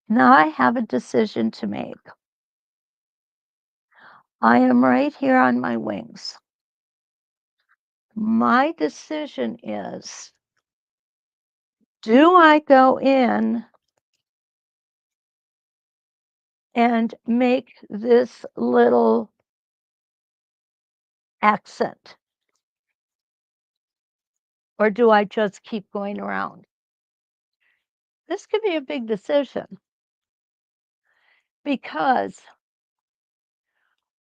now I have a decision to make. I am right here on my wings. My decision is, do I go in and make this little accent? Or do I just keep going around? This could be a big decision because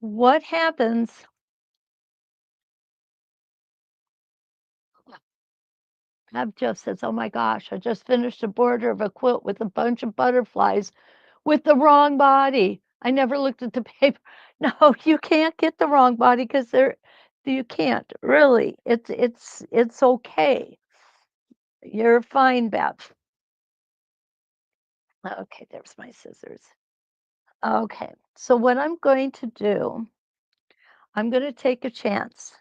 what happens Ab just says, "Oh my gosh, I just finished a border of a quilt with a bunch of butterflies with the wrong body. I never looked at the paper." No, you can't get the wrong body because you can't really. It's okay. You're fine, Bev. Okay, there's my scissors. Okay, so what I'm going to do, I'm going to take a chance.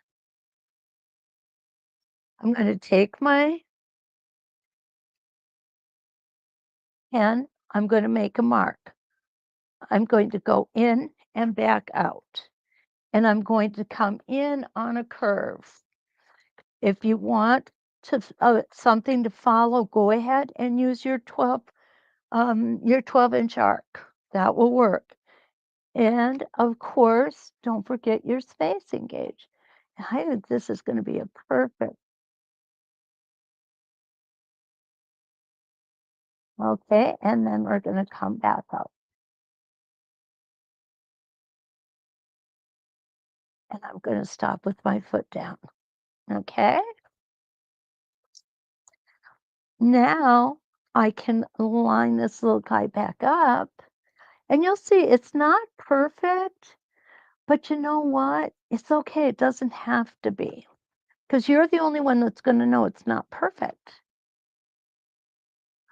I'm going to take my pen. I'm going to make a mark. I'm going to go in and back out. And I'm going to come in on a curve. If you want to something to follow, go ahead and use your 12-inch arc. That will work. And of course, don't forget your spacing gauge. I think this is going to be a perfect. Okay, and then we're going to come back up. And I'm going to stop with my foot down. Okay. Now I can line this little guy back up. And you'll see it's not perfect, but you know what? It's okay. It doesn't have to be because you're the only one that's going to know it's not perfect.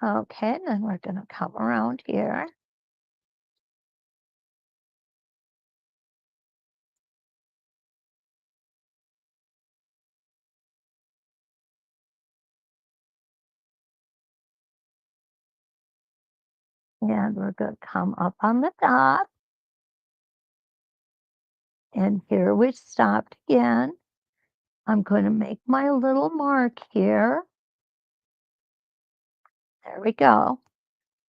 Okay, and then we're going to come around here. And we're going to come up on the top. And here we stopped again. I'm going to make my little mark here. There we go.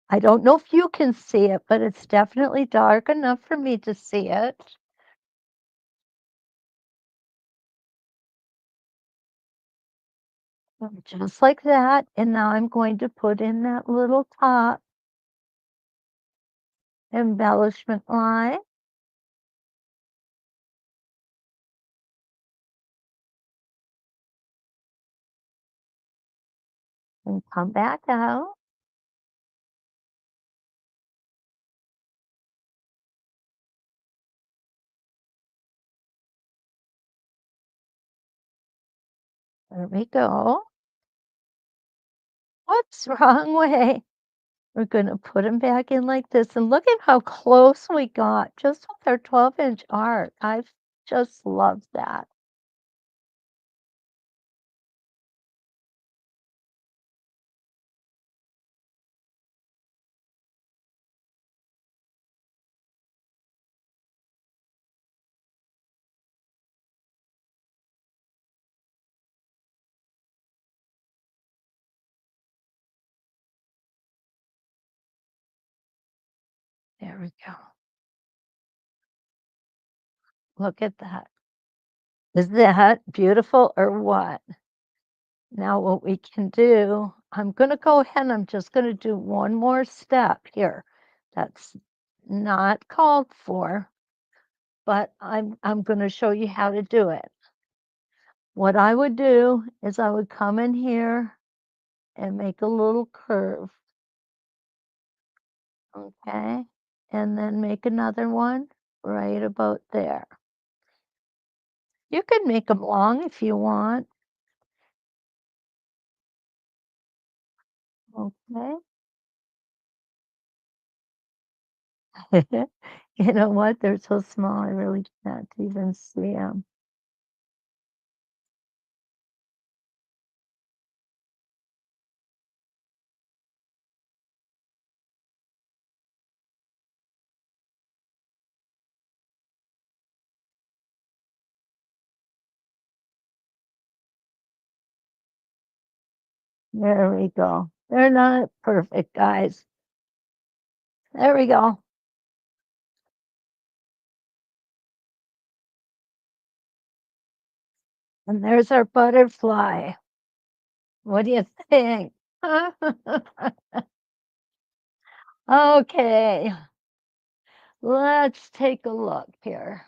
I don't know if you can see it, but it's definitely dark enough for me to see it. Just like that. And now I'm going to put in that little top embellishment line. And come back out. There we go. Whoops, wrong way. We're going to put them back in like this. And look at how close we got just with our 12-inch arc. I just love that. There we go. Look at that. Is that beautiful or what? Now what we can do I'm going to go ahead and I'm just going to do one more step here. That's not called for, but I'm going to show you how to do it. What I would do is I would come in here and make a little curve. Okay. And then make another one right about there. You can make them long if you want. Okay. You know what? They're so small, I really can't even see them. There we go. They're not perfect, guys. There we go. And there's our butterfly. What do you think? Okay, let's take a look here.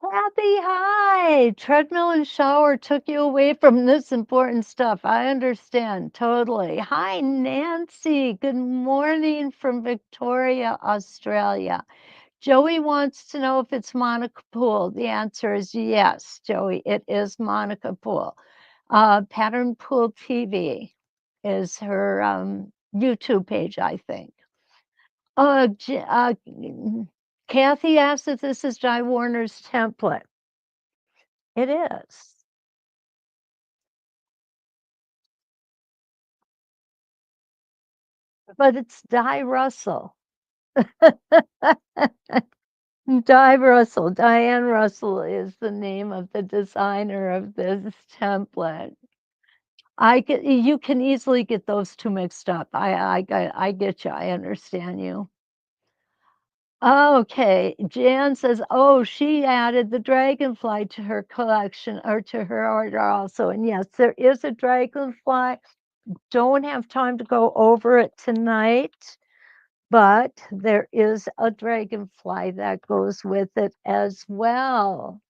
Kathy, hi. Treadmill and shower took you away from this important stuff. I understand totally. Hi, Nancy. Good morning from Victoria, Australia. Joey wants to know if it's Monica Pool. The answer is yes, Joey. It is Monica Pool. Pattern Pool TV is her YouTube page, I think. Kathy asked if this is Di Warner's template. It is. But it's Di Russell. Di Russell. Diane Russell is the name of the designer of this template. You can easily get those two mixed up. I get you. I understand you. Okay, Jan says, oh, she added the dragonfly to her collection or to her order also. And yes, there is a dragonfly. Don't have time to go over it tonight, but there is a dragonfly that goes with it as well.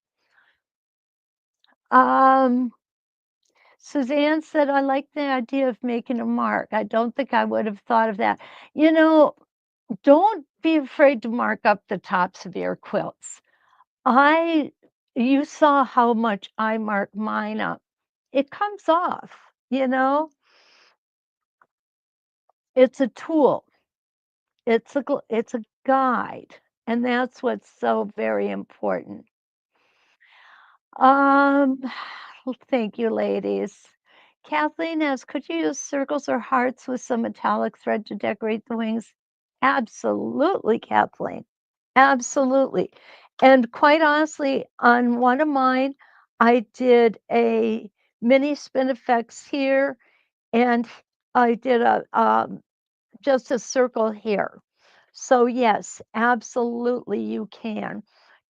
Suzanne said, I like the idea of making a mark. I don't think I would have thought of that. You know, don't be afraid to mark up the tops of your quilts. You saw how much I mark mine up. It comes off, you know, it's a tool. It's a guide, and that's what's so very important. Um, thank you, ladies. Kathleen asks, could you use circles or hearts with some metallic thread to decorate the wings? Absolutely, Kathleen. Absolutely. And quite honestly, on one of mine, I did a mini spin effects here, and I did just a circle here. So yes, absolutely you can.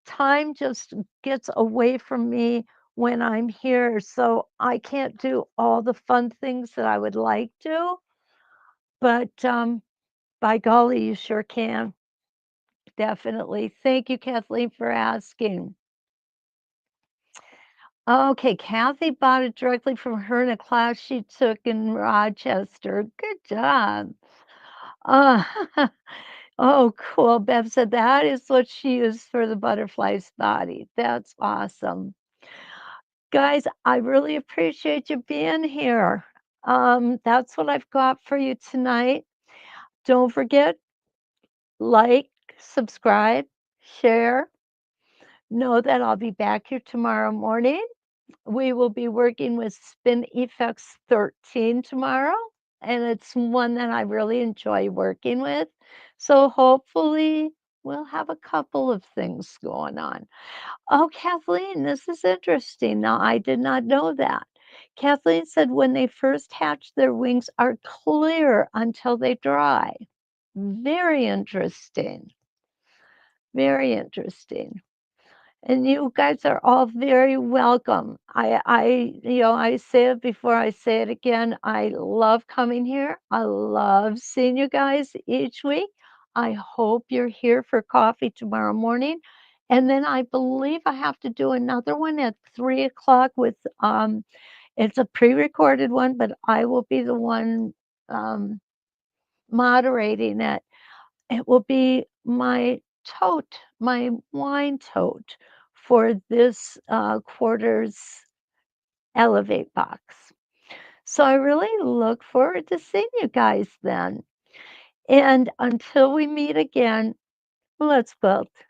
Time just gets away from me when I'm here, so I can't do all the fun things that I would like to, but by golly, you sure can. Definitely. Thank you, Kathleen, for asking. Okay, Kathy bought it directly from her in a class she took in Rochester. Good job. Uh, oh, cool. Bev said that is what she used for the butterfly's body. That's awesome. Guys, I really appreciate you being here. That's what I've got for you tonight. Don't forget, like, subscribe, share. Know that I'll be back here tomorrow morning. We will be working with Spin Effects 13 tomorrow, and it's one that I really enjoy working with. So hopefully we'll have a couple of things going on. Oh, Kathleen, this is interesting. Now, I did not know that. Kathleen said when they first hatch, their wings are clear until they dry. Very interesting. Very interesting. And you guys are all very welcome. I say it before I say it again. I love coming here. I love seeing you guys each week. I hope you're here for coffee tomorrow morning. And then I believe I have to do another one at 3 o'clock with, it's a pre-recorded one, but I will be the one um, moderating it. It will be my tote, my wine tote for this quarter's Elevate box. So I really look forward to seeing you guys then. And until we meet again, let's quilt.